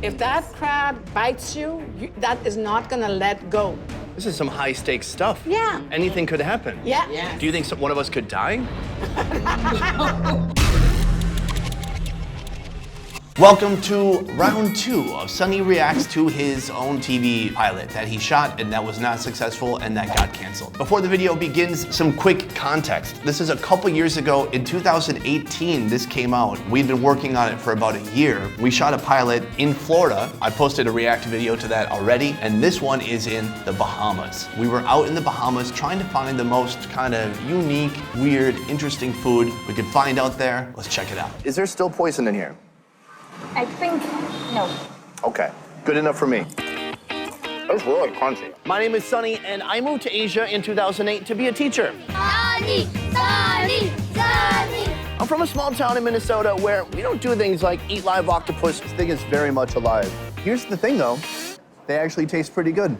If that crab bites you, that is not gonna let go. This is some high-stakes stuff. Yeah. Anything could happen. Yeah. Yes. Do you think one of us could die? Welcome to round 2 of Sonny reacts to his own TV pilot that he shot and that was not successful and that got canceled. Before the video begins, some quick context. This is a couple years ago. In 2018, this came out. We'd been working on it for about a year. We shot a pilot in Florida. I posted a react video to that already, and this one is in the Bahamas. We were out in the Bahamas trying to find the most kind of unique, weird, interesting food we could find out there. Let's check it out. Is there still poison in here? I think no. Okay, good enough for me. That's really crunchy. My name is Sonny, and I moved to Asia in 2008 to be a teacher. Sonny, Sonny, Sonny. I'm from a small town in Minnesota where we don't do things like eat live octopus. This thing is very much alive. Here's the thing, though. They actually taste pretty good.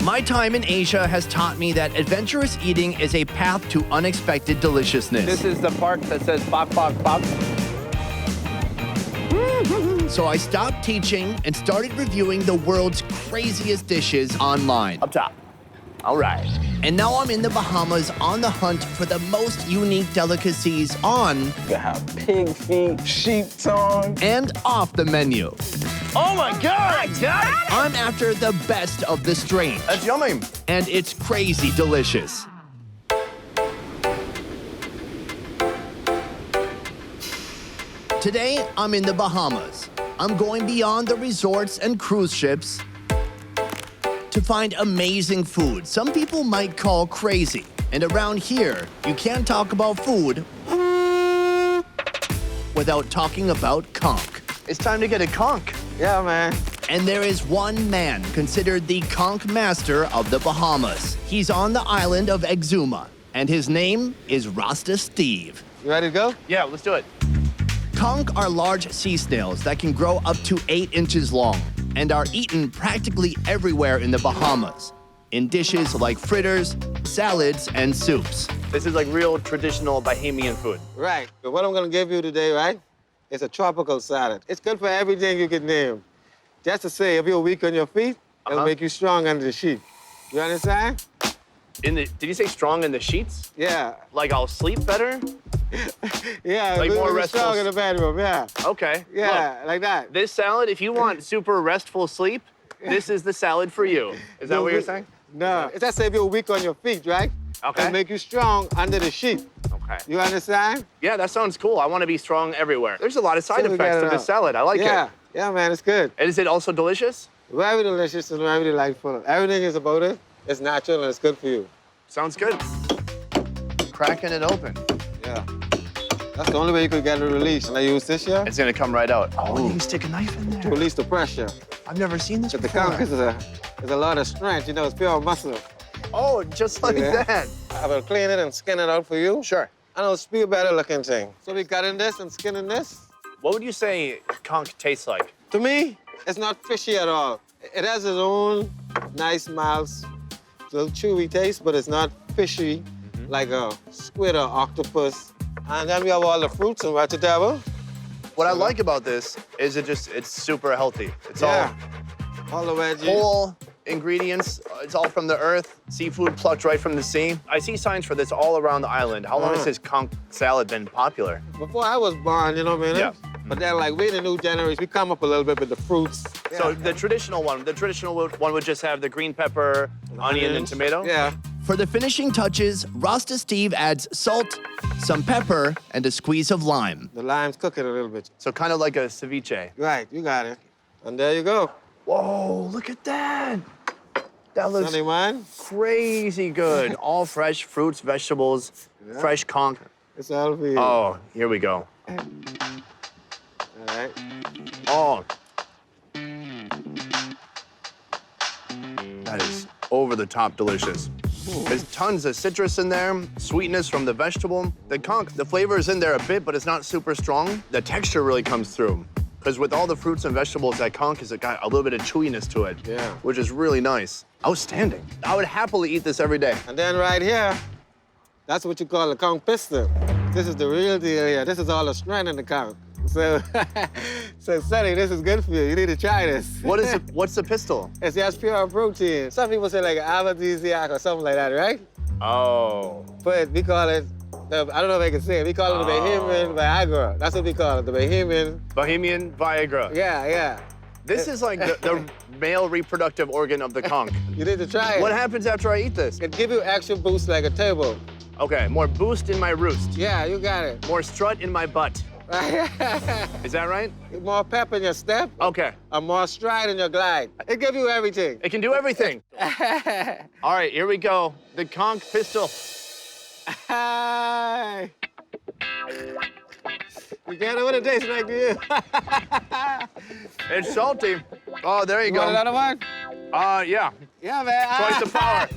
My time in Asia has taught me that adventurous eating is a path to unexpected deliciousness. This is the part that says bok, bok, bok. So I stopped teaching and started reviewing the world's craziest dishes online. Up top. All right. And now I'm in the Bahamas on the hunt for the most unique delicacies on You have pig feet, sheep tongue. and off the menu. Oh my God! I'm after the best of the strange. That's yummy. And it's crazy delicious. Today, I'm in the Bahamas. I'm going beyond the resorts and cruise ships to find amazing food some people might call crazy. And around here, you can't talk about food without talking about conch. It's time to get a conch. Yeah, man. And there is one man considered the conch master of the Bahamas. He's on the island of Exuma, and his name is Rasta Steve. You ready to go? Yeah, let's do it. Conch are large sea snails that can grow up to 8 inches long and are eaten practically everywhere in the Bahamas, in dishes like fritters, salads, and soups. This is like real traditional Bahamian food. Right. But what I'm gonna give you today, right, is a tropical salad. It's good for everything you can name. Just to say, if you're weak on your feet, it'll make you strong under the sheet. You understand? Did you say strong in the sheets? Yeah. Like I'll sleep better? Yeah, Like more restful strong in the bedroom, yeah. Okay. Yeah, Look, like that. this salad, if you want super restful sleep, this is the salad for you. Is that what you're saying? No, it's just say if you're weak on your feet, right? Okay. It'll make you strong under the sheet. Okay. You understand? Yeah, that sounds cool. I want to be strong everywhere. There's a lot of side So we effects got to it this out. salad. I like Yeah, it. yeah, man, it's good. And is it also delicious? Very delicious and very delightful. Everything is about it. It's natural and it's good for you. Sounds good. Cracking it open. Yeah. That's the only way you could get it released. And I use this here It's gonna come right out. Oh, you can stick a knife in to there. release the pressure. I've never seen this But the before. conch is a lot of strength, you know, it's pure muscle. Oh, just like Yeah. that. I will clean it and skin it out for you. Sure. And it'll be a better looking thing. So we cut in this and skin in this. What would you say conch tastes like? To me, it's not fishy at all. It has its own nice, mild, little chewy taste, but it's not fishy like a squid or octopus. And then we have all the fruits and vegetables. What I like about this is it's super healthy. It's Yeah. All the veggies. all whole ingredients. It's all from the earth. Seafood plucked right from the sea. I see signs for this all around the island. How long has this conch salad been popular? Before I was born, you know what I mean? Yeah. But then, like, we the new generation, we come up a little bit with the fruits. So Yeah. the traditional one would just have the green pepper, onion, and Onions. tomato? Yeah. For the finishing touches, Rasta Steve adds salt, some pepper, and a squeeze of lime. The limes cook it a little bit. So kind of like a ceviche. Right, you got it. And there you go. Whoa, look at that. That looks Sonny, man, crazy good. All fresh fruits, vegetables, fresh conch. it's all for you. Oh, here we go. All right. Oh. That is over the top delicious. There's tons of citrus in there, sweetness from the vegetable. The conch, the flavor is in there a bit, but it's not super strong. The texture really comes through. Because with all the fruits and vegetables, that conch has got a little bit of chewiness to it, Yeah. which is really nice. Outstanding. I would happily eat this every day. And then right here, that's what you call a conch piston. This is the real deal here. This is all the strength in the conch. So, so Sonny, this is good for you. You need to try this. What's the pistol? It's just pure protein. Some people say like an aphrodisiac or something like that, right? Oh. But we call it, I don't know if I can say it, we call it the Bahamian Viagra. That's what we call it, the Bahamian. Bahamian Viagra. Yeah, yeah. This is like the male reproductive organ of the conch. You need to try it. What happens after I eat this? It give you extra boost like a turbo. Okay, more boost in my roost. Yeah, you got it. More strut in my butt. Is that right? More pep in your step. Okay. And more stride in your glide. It give you everything. It can do everything. All right, here we go. The conch pistol. Hi. You can't know what it tastes like, do you? It's salty. Oh, there you You go. want another one? Yeah. Yeah, man. Twice the power.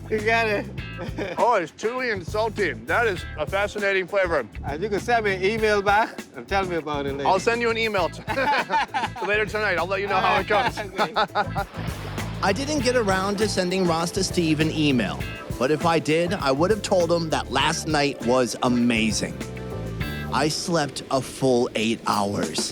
You got it. Oh, it's chewy and salty. That is a fascinating flavor. And you can send me an email back and tell me about it later. I'll send you an email later tonight. I'll let you know how it goes. I didn't get around to sending Rasta Steve an email, but if I did, I would have told him that last night was amazing. I slept a full 8 hours.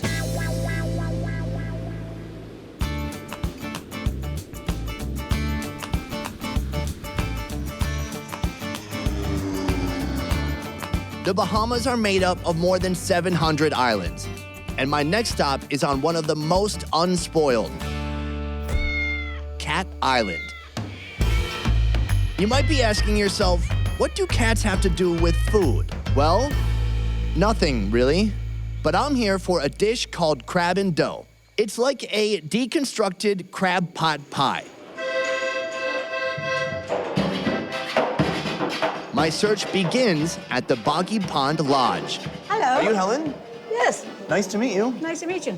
The Bahamas are made up of more than 700 islands, and my next stop is on one of the most unspoiled, Cat Island. You might be asking yourself, what do cats have to do with food? Well, nothing really, but I'm here for a dish called crab and dough. It's like a deconstructed crab pot pie. My search begins at the Boggy Pond Lodge. Hello. Are you Helen? Yes. Nice to meet you. Nice to meet you.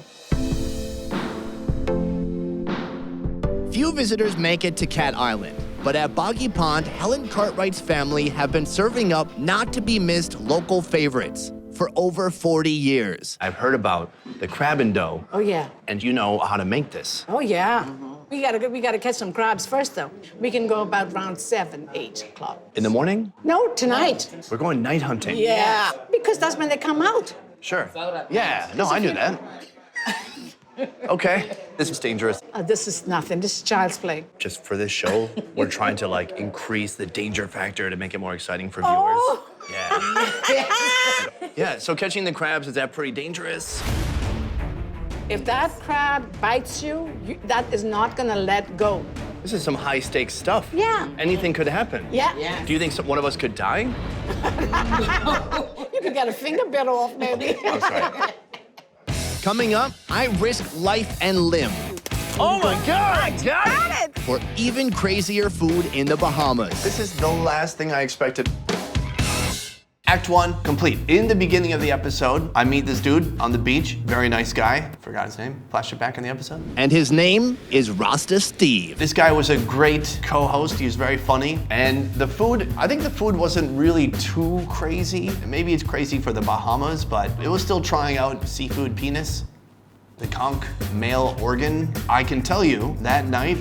Few visitors make it to Cat Island, but at Boggy Pond, Helen Cartwright's family have been serving up not-to-be-missed local favorites for over 40 years. I've heard about the crab and dough, Oh, yeah. and you know how to make this. Oh, yeah. We gotta catch some crabs first, though. We can go about around 7, 8 o'clock. In the morning, No, tonight. we're going night hunting. Yeah. Because that's when they come out. Sure. Yeah, no, I knew that. Okay, this is dangerous. This is nothing. This is child's play. Just for this show, we're trying to like increase the danger factor to make it more exciting for viewers. Oh. Yeah. Yeah, so catching the crabs, is that pretty dangerous? If that crab bites you, that is not gonna let go. This is some high stakes stuff. Yeah. Anything could happen. Yeah. Do you think one of us could die? You could get a finger bit off, maybe. I'm sorry. Coming up, I risk life and limb Oh my God, I got it! for even crazier food in the Bahamas. This is the last thing I expected. Act 1 complete. In the beginning of the episode, I meet this dude on the beach. Very nice guy. Forgot his name. Flash it back in the episode. And his name is Rasta Steve. This guy was a great co-host. He was very funny. And the food, I think the food wasn't really too crazy. Maybe it's crazy for the Bahamas, but it was still trying out seafood penis. The conch male organ. I can tell you that night,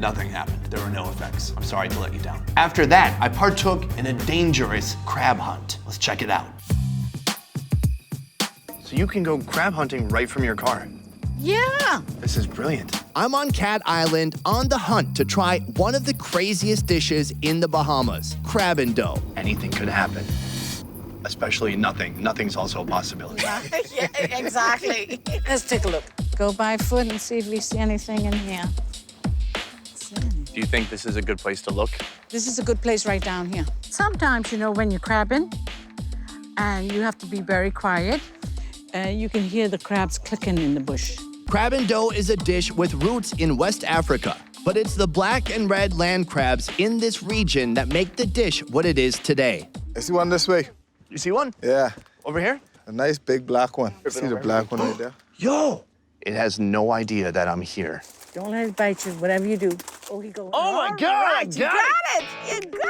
nothing happened. There were no effects. I'm sorry to let you down. After that, I partook in a dangerous crab hunt. Let's check it out. So you can go crab hunting right from your car. Yeah. This is brilliant. I'm on Cat Island on the hunt to try one of the craziest dishes in the Bahamas, crab and dough. Anything could happen. Especially nothing. Nothing's also a possibility. Yeah, exactly. Let's take a look. Go by foot and see if we see anything in here. Do you think this is a good place to look? This is a good place right down here. Sometimes, you know, when you're crabbing, and you have to be very quiet, you can hear the crabs clicking in the bush. Crab and dough is a dish with roots in West Africa, but it's the black and red land crabs in this region that make the dish what it is today. I see one this way. You see one? Yeah, Over here? a nice big black one. See the black one right there? Yo! It has no idea that I'm here. Don't let it bite you, whatever you do. Oh, he goes. Oh my God, I You got got it! You got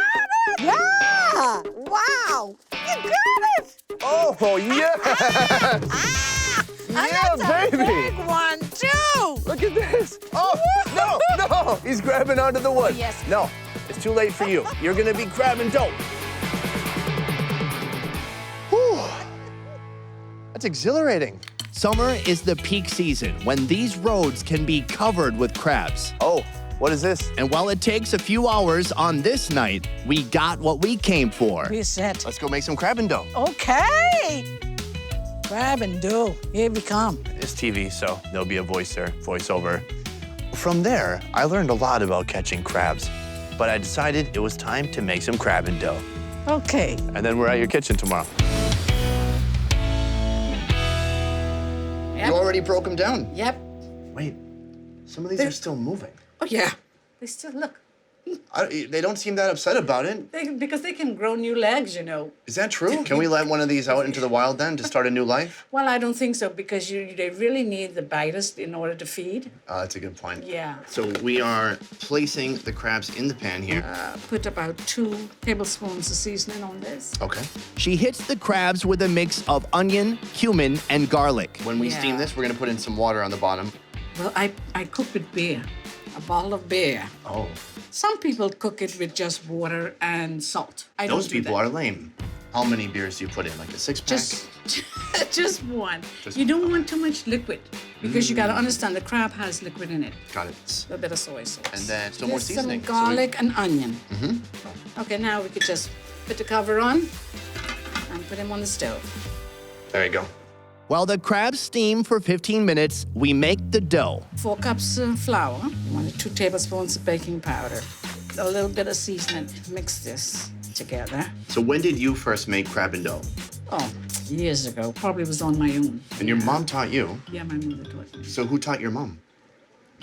it! Yeah! Wow! You got it! Oh, yeah! And that's a big one, too! Look at this. Oh, no! He's grabbing onto the wood. Yes. No, it's too late for you. You're gonna be grabbing dough. That's exhilarating. Summer is the peak season when these roads can be covered with crabs. Oh, what is this? And while it takes a few hours on this night, we got what we came for. We said, Let's go make some crab and dough. okay. Grab and do. Here we come. It's TV, so there'll be a voiceover. From there, I learned a lot about catching crabs, but I decided it was time to make some crab and dough. Okay. And then we're at your kitchen tomorrow. Yep. You already broke them down. Yep. Wait, some of these are still moving. Oh, yeah. They still look. They don't seem that upset about it. Because they can grow new legs, you know. Is that true? Can we let one of these out into the wild then to start a new life? Well, I don't think so, because they really need the biters in order to feed. That's a good point. Yeah. So we are placing the crabs in the pan here. Put about 2 tablespoons of seasoning on this. Okay. She hits the crabs with a mix of onion, cumin, and garlic. When we Yeah. steam this, we're gonna put in some water on the bottom. Well, I cook with beer, a bottle of beer. Oh. Some people cook it with just water and salt. I don't Those do people that. are lame. How many beers do you put in? Like a 6-pack? Just one. Just You don't want too much liquid, because you got to understand the crab has liquid in it. Got it. A little bit of soy sauce. And then still more Just seasoning. some garlic and onion. Okay, now we could just put the cover on and put them on the stove. There you go. While the crabs steam for 15 minutes, we make the dough. 4 cups of flour, 1 to 2 tablespoons of baking powder, a little bit of seasoning. Mix this together. So when did you first make crab and dough? Oh, years ago. Probably was on my own. And your mom taught you. Yeah, my mother taught me. So who taught your mom?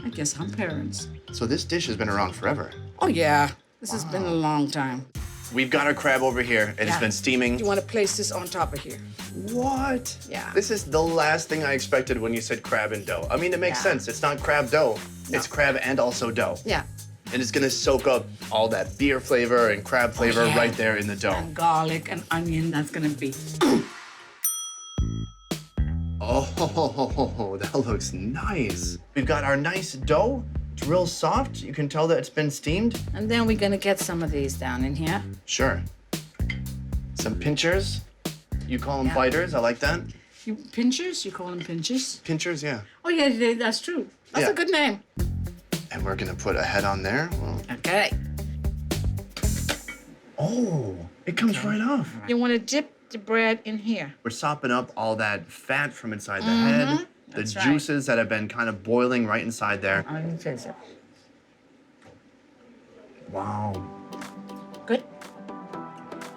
I guess our parents. So this dish has been around forever. Oh, yeah. This has been a long time. We've got our crab over here, and it's Yeah. been steaming. You want to place this on top of here. What? Yeah. This is the last thing I expected when you said crab and dough. I mean, it makes Yeah. sense. It's not crab dough. It's crab and also dough. Yeah. And it's gonna soak up all that beer flavor and crab flavor yeah. right there in the dough. And garlic and onion, that's going to be. Oh, that looks nice. We've got our nice dough. It's real soft. You can tell that it's been steamed. And then we're going to get some of these down in here. Sure. Some pinchers. You call them Yeah. biters. I like that. You pinchers? You call them pinchers? Pinchers, yeah. Oh, yeah, that's true. That's Yeah. a good name. And we're gonna put a head on there. Well, Okay. oh, it comes right off. You want to dip the bread in here. We're sopping up all that fat from inside the head, the That's right. juices that have been kind of boiling right inside there. I'm going to taste it. Wow, Good?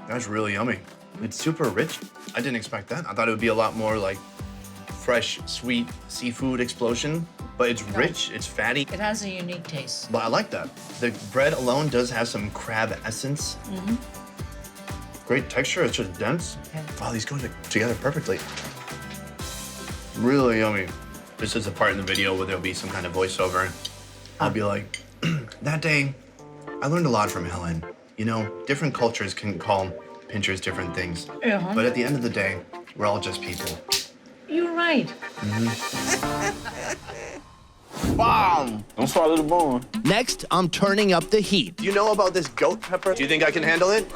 that's really yummy. It's super rich. I didn't expect that. I thought it would be a lot more like fresh, sweet seafood explosion, but it's rich, it's fatty. It has a unique taste. But I like that. The bread alone does have some crab essence. Great texture, it's just dense. Wow, these go together perfectly. Really yummy. This is a part in the video where there'll be some kind of voiceover. I'll be like, that day, I learned a lot from Helen. You know, different cultures can call pinchers different things. But at the end of the day, we're all just people. You're right. Bomb! Don't swallow the bone. Next, I'm turning up the heat Do you know about this goat pepper? Do you think I can handle it?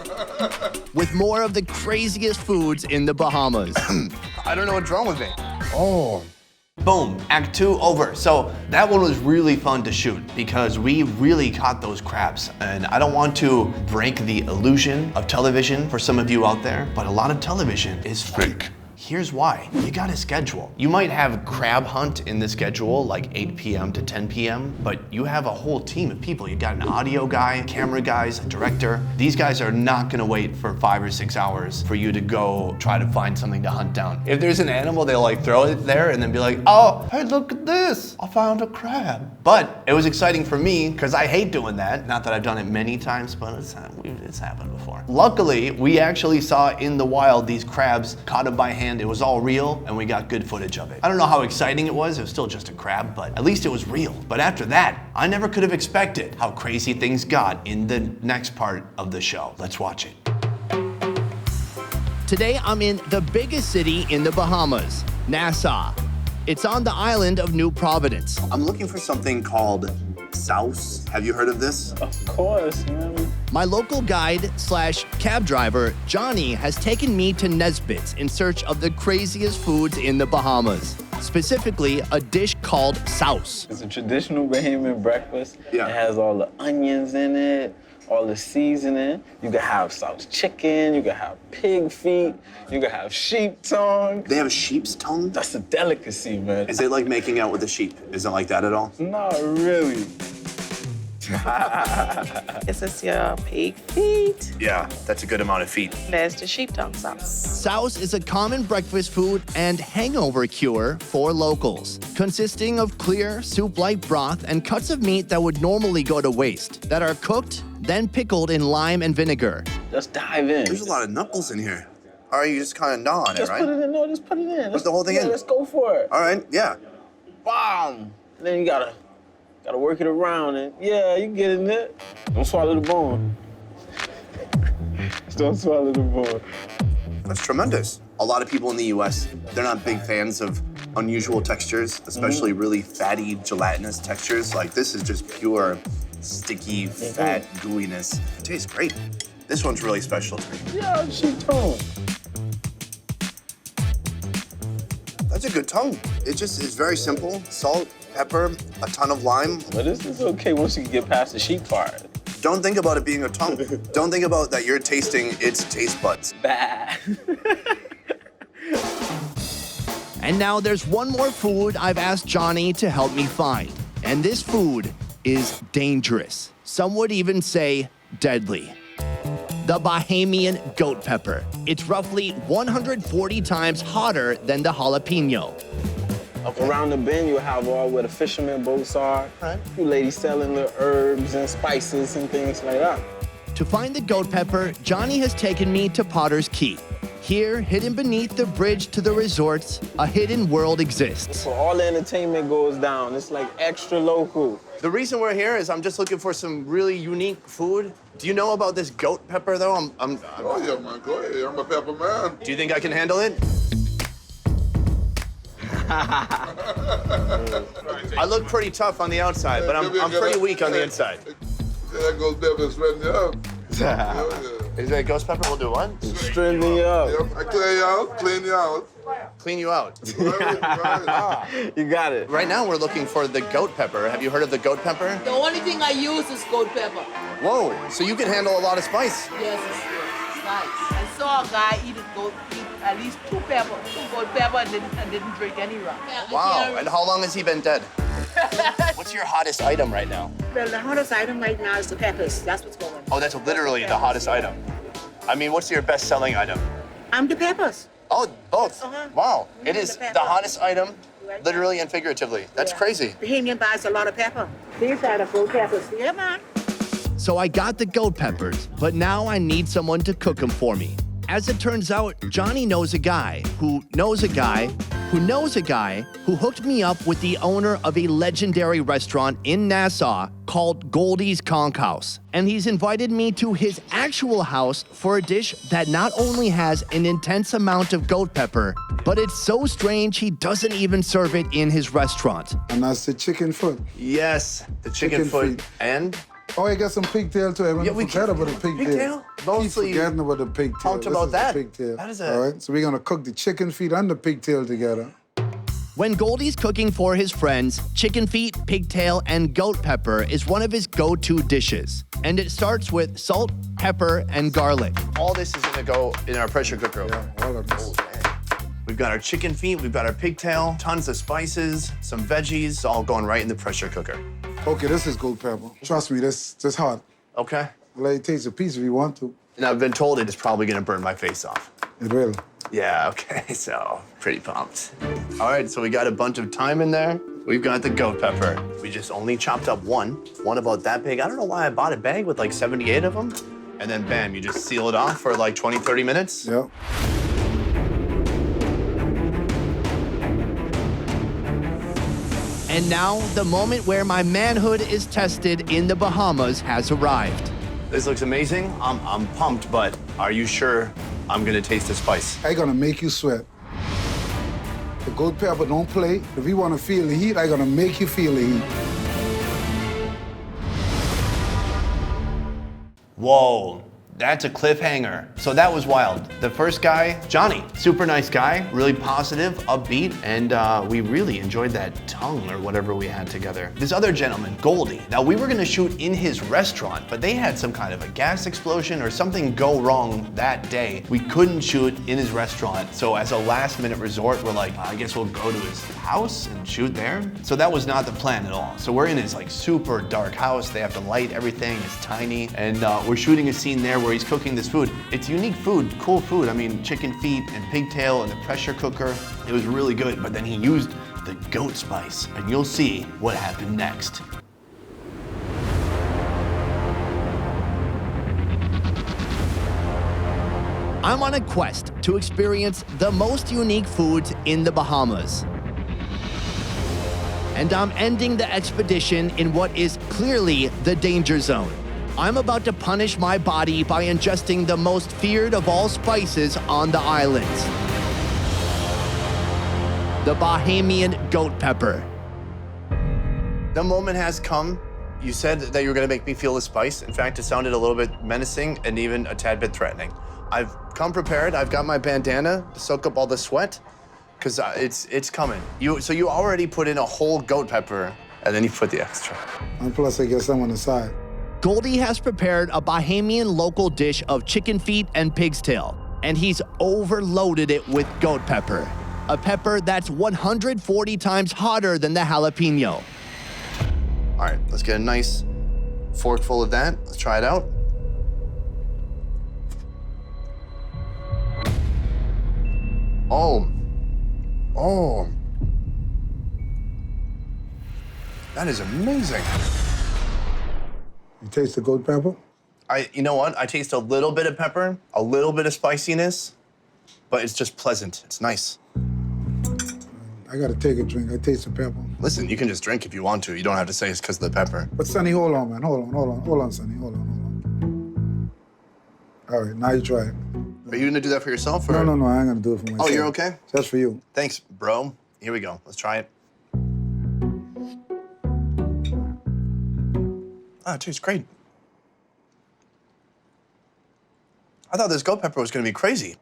with more of the craziest foods in the Bahamas. I don't know what's wrong with me. Oh. Boom, Act 2 over. So that one was really fun to shoot because we really caught those crabs. And I don't want to break the illusion of television for some of you out there, but a lot of television is fake. Here's why. You got a schedule. You might have crab hunt in the schedule, like 8 p.m. to 10 p.m., but you have a whole team of people. You got an audio guy, camera guys, a director. These guys are not gonna wait for 5 or 6 hours for you to go try to find something to hunt down. If there's an animal, they'll like throw it there and then be like, oh, hey, look at this. I found a crab. But it was exciting for me because I hate doing that. Not that I've done it many times, but it's happened before. Luckily, we actually saw in the wild these crabs caught them by hand. It was all real, and we got good footage of it. I don't know how exciting it was still just a crab, but at least it was real. But after that, I never could have expected how crazy things got in the next part of the show. Let's watch it. Today, I'm in the biggest city in the Bahamas, Nassau. It's on the island of New Providence. I'm looking for something called sauce. Have you heard of this? Of course, man. My local guide / cab driver, Johnny, has taken me to Nesbitt's in search of the craziest foods in the Bahamas. Specifically, a dish called sauce. It's a traditional Bahamian breakfast. Yeah. It has all the onions in it, all the seasoning. You can have sauce chicken, you can have pig feet, you can have sheep tongue. They have a sheep's tongue? That's a delicacy, man. Is it like making out with a sheep? Is it like that at all? Not really. This is your pig feet. Yeah, that's a good amount of feet. There's the sheep tongue sauce. Sauce is a common breakfast food and hangover cure for locals, consisting of clear, soup-like broth and cuts of meat that would normally go to waste, that are cooked, then pickled in lime and vinegar. Just dive in. There's a lot of knuckles in here. All right, you just kind of gnaw on it, Just right? put it in. No, just put it in. Put the whole thing in? Let's go for it. All right, yeah. Bam! And then you gotta work it around and yeah, you get in there. Don't swallow the bone. Just don't swallow the bone. That's tremendous. A lot of people in the US, they're not big fans of unusual textures, especially really fatty, gelatinous textures. Like this is just pure, sticky, fat gooiness. It tastes great. This one's really special to me. Yeah, sheep tongue. That's a good tongue. It just is very simple. Salt, pepper, a ton of lime. But this is okay once you get past the sheep part. Don't think about it being a tongue. Don't think about that you're tasting its taste buds. Bah. And now there's one more food I've asked Johnny to help me find. And this food is dangerous. Some would even say deadly. The Bahamian goat pepper. It's roughly 140 times hotter than the jalapeno. Around the bend, you'll have all where the fishermen boats are. Right. You ladies selling the herbs and spices and things like that. To find the goat pepper, Johnny has taken me to Potter's Key. Here, hidden beneath the bridge to the resorts, a hidden world exists. So all the entertainment goes down. It's like extra local. The reason we're here is I'm just looking for some really unique food. Do you know about this goat pepper, though? Oh, yeah, man, go ahead. I'm a pepper man. Do you think I can handle it? I look pretty tough on the outside, but I'm pretty weak on the inside. That goes pepper straighten you up. Is that ghost pepper? We'll do one. Straighten you up. Yep, I clean you out, clean you out. Clean you out. Right. You got it. Right now, we're looking for the goat pepper. Have you heard of the goat pepper? The only thing I use is goat pepper. Whoa, so you can handle a lot of spice. Yes, it's nice. I saw a guy eat at least two goat pepper and didn't drink any rum. Wow, and how long has he been dead? What's your hottest item right now? Well, the hottest item right now is the peppers. That's what's going on. Oh, that's literally the hottest item. I mean, what's your best-selling item? The peppers. Oh, both. Wow, it is the the hottest item, literally and figuratively. That's crazy. Bahamian buys a lot of pepper. These are the goat peppers. Yeah, man. So I got the goat peppers, but now I need someone to cook them for me. As it turns out, Johnny knows a guy who knows a guy who knows a guy who hooked me up with the owner of a legendary restaurant in Nassau called Goldie's Conch House. And he's invited me to his actual house for a dish that not only has an intense amount of goat pepper, but it's so strange he doesn't even serve it in his restaurant. And that's the chicken foot. Yes, the chicken foot. And? Oh, I got some pigtail too. I forgot about the pigtail. Pigtail? Mostly Keep forgetting about the pigtail. pumped about that. Pigtail. That is All right, so we're gonna cook the chicken feet and the pigtail together. When Goldie's cooking for his friends, chicken feet, pigtail, and goat pepper is one of his go-to dishes. And it starts with salt, pepper, and garlic. All this is gonna go in our pressure cooker. Yeah, all of this. We've got our chicken feet, we've got our pigtail, tons of spices, some veggies, all going right in the pressure cooker. Okay, this is goat pepper. Trust me, this hot. Okay. I'll let you taste a piece if you want to. And I've been told it is probably gonna burn my face off. It will. Yeah, okay, so pretty pumped. All right, so we got a bunch of thyme in there. We've got the goat pepper. We just only chopped up one about that big. I don't know why I bought a bag with like 78 of them. And then bam, you just seal it off for like 20, 30 minutes. Yep. And now, the moment where my manhood is tested in the Bahamas has arrived. This looks amazing. I'm pumped, but are you sure I'm gonna taste the spice? I'm gonna make you sweat. The goat pepper don't play. If you wanna feel the heat, I'm gonna make you feel the heat. Whoa. That's a cliffhanger. So that was wild. The first guy, Johnny, super nice guy, really positive, upbeat, and we really enjoyed that tongue or whatever we had together. This other gentleman, Goldie. Now we were gonna shoot in his restaurant, but they had some kind of a gas explosion or something go wrong that day. We couldn't shoot in his restaurant. So as a last minute resort, we're like, I guess we'll go to his house and shoot there. So that was not the plan at all. So we're in his like super dark house. They have to light everything, it's tiny. And we're shooting a scene there where he's cooking this food. It's unique food, cool food. I mean, chicken feet and pigtail and the pressure cooker. It was really good, but then he used the goat spice, and you'll see what happened next. I'm on a quest to experience the most unique foods in the Bahamas. And I'm ending the expedition in what is clearly the danger zone. I'm about to punish my body by ingesting the most feared of all spices on the islands. The Bahamian goat pepper. The moment has come. You said that you were gonna make me feel the spice. In fact, it sounded a little bit menacing and even a tad bit threatening. I've come prepared. I've got my bandana to soak up all the sweat, because it's coming. So you already put in a whole goat pepper, and then you put the extra. And plus I get some on the side. Goldie has prepared a Bahamian local dish of chicken feet and pig's tail, and he's overloaded it with goat pepper, a pepper that's 140 times hotter than the jalapeno. All right, let's get a nice fork full of that. Let's try it out. Oh. That is amazing. You taste the goat pepper? You know what? I taste a little bit of pepper, a little bit of spiciness, but it's just pleasant. It's nice. I gotta take a drink. I taste the pepper. Listen, you can just drink if you want to. You don't have to say it's because of the pepper. But Sonny, hold on, man. Hold on, Sonny. Hold on. All right, now you try it. Are you gonna do that for yourself? Or? No, I ain't gonna do it for myself. Oh, you're okay? Just for you. Thanks, bro. Here we go. Let's try it. Oh, it tastes great. I thought this goat pepper was gonna be crazy.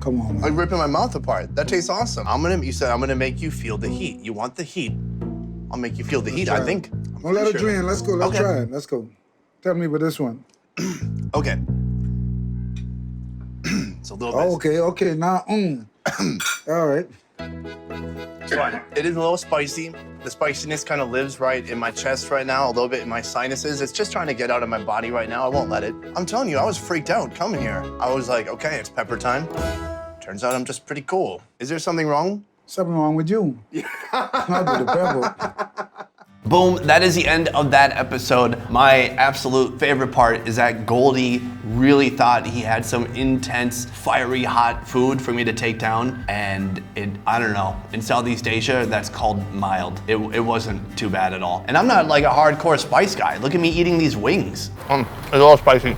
Come on, man. Like ripping my mouth apart. That tastes awesome. You said I'm gonna make you feel the heat. You want the heat? I'll make you feel the heat, I think. Well, let it drain. Let's go. Let's try it. Let's go. Tell me about this one. Okay. It's a little bit. Okay. Now, all right. It's fine. It is a little spicy. The spiciness kind of lives right in my chest right now, a little bit in my sinuses. It's just trying to get out of my body right now. I won't let it. I'm telling you, I was freaked out coming here. I was like, okay, it's pepper time. Turns out I'm just pretty cool. Is there something wrong? Something wrong with you. Not with the pepper. Boom, that is the end of that episode. My absolute favorite part is that Goldie really thought he had some intense, fiery, hot food for me to take down. And I don't know, in Southeast Asia, that's called mild. It wasn't too bad at all. And I'm not like a hardcore spice guy. Look at me eating these wings. It's all spicy.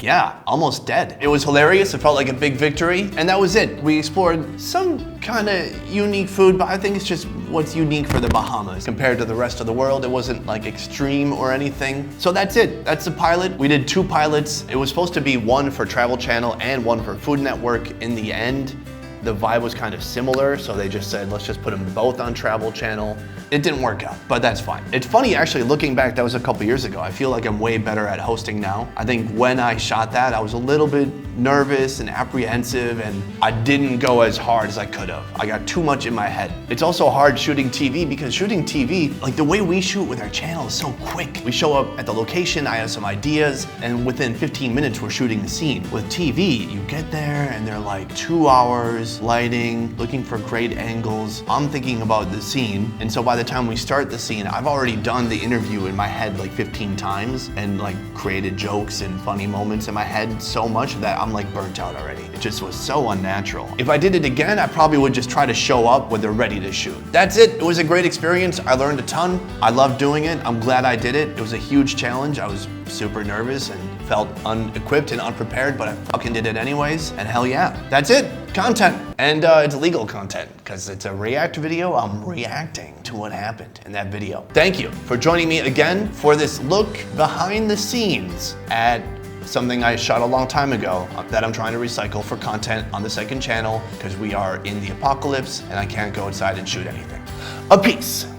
Yeah, almost dead. It was hilarious. It felt like a big victory, and that was it. We explored some kind of unique food, but I think it's just what's unique for the Bahamas. Compared to the rest of the world, it wasn't like extreme or anything. So that's it. That's the pilot. We did 2 pilots. It was supposed to be one for Travel Channel and one for Food Network. In the end, the vibe was kind of similar, so they just said, let's just put them both on Travel Channel. It didn't work out, but that's fine. It's funny, actually, looking back, that was a couple years ago. I feel like I'm way better at hosting now. I think when I shot that, I was a little bit nervous and apprehensive, and I didn't go as hard as I could have. I got too much in my head. It's also hard shooting TV, because shooting TV, like the way we shoot with our channel is so quick. We show up at the location, I have some ideas, and within 15 minutes, we're shooting the scene. With TV, you get there, and they're like 2 hours, lighting, looking for great angles. I'm thinking about the scene, and so by the time we start the scene, I've already done the interview in my head like 15 times and like created jokes and funny moments in my head so much that I'm like burnt out already. It just was so unnatural. If I did it again, I probably would just try to show up when they're ready to shoot. That's it. It was a great experience. I learned a ton. I loved doing it. I'm glad I did it. It was a huge challenge. I was super nervous and felt unequipped and unprepared, but I fucking did it anyways. And hell yeah, that's it. content. And it's legal content, because it's a react video. I'm reacting to what happened in that video. Thank you for joining me again for this look behind the scenes at something I shot a long time ago that I'm trying to recycle for content on the second channel, because we are in the apocalypse and I can't go outside and shoot anything. A peace.